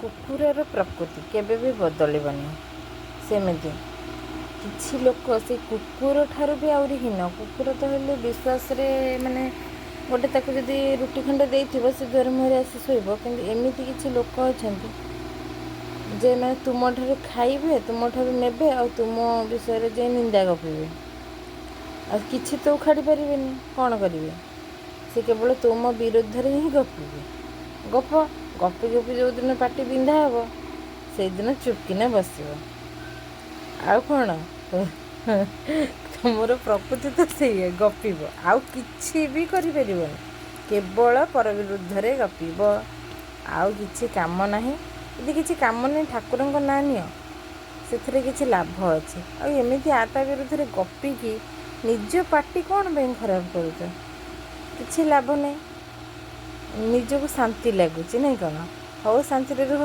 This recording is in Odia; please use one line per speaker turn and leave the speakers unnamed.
କୁକୁରର ପ୍ରକୃତି କେବେ ବି ବଦଳିବନି। ସେମିତି କିଛି ଲୋକ ସେ କୁକୁର ଠାରୁ ବି ଆହୁରି ହୀନ। କୁକୁର ତ ହେଲେ ବିଶ୍ୱାସରେ ମାନେ ଗୋଟେ ତାକୁ ଯଦି ରୁଟି ଖଣ୍ଡେ ଦେଇଥିବ ସେ ଦୁଆର ମୁହଁରେ ଆସି ଶୋଇବ। କିନ୍ତୁ ଏମିତି କିଛି ଲୋକ ଅଛନ୍ତି ଯେ ମାନେ ତୁମଠାରୁ ଖାଇବେ, ତୁମଠାରୁ ନେବେ, ଆଉ ତୁମ ବିଷୟରେ ଯେ ନିନ୍ଦା ଗପିବେ, ଆଉ କିଛି ତ ଉଖାଡ଼ି ପାରିବେନି। କ'ଣ କରିବେ? ସେ କେବଳ ତୁମ ବିରୁଦ୍ଧରେ ହିଁ ଗପିବେ। ଗପି ଗପି ଯେଉଁଦିନ ପାଟି ବିନ୍ଧା ହେବ ସେଇଦିନ ଚୁପକିନା ବସିବ। ଆଉ କ'ଣ? ତୁମର ପ୍ରକୃତି ତ ସେଇଆ, ଗପିବ, ଆଉ କିଛି ବି କରିପାରିବନି। କେବଳ ପର ବିରୁଦ୍ଧରେ ଗପିବ, ଆଉ କିଛି କାମ ନାହିଁ। ଯଦି କିଛି କାମ ନାହିଁ, ଠାକୁରଙ୍କ ନାଁ ନିଅ, ସେଥିରେ କିଛି ଲାଭ ଅଛି। ଆଉ ଏମିତି ତା ବିରୁଦ୍ଧରେ ଗପିକି ନିଜ ପାଟି କ'ଣ ପାଇଁ ଖରାପ କରୁଛ? କିଛି ଲାଭ ନାହିଁ। ନିଜକୁ ଶାନ୍ତି ଲାଗୁଛି ନାଇଁ କ'ଣ? ହଉ, ଶାନ୍ତିରେ ରୁହ।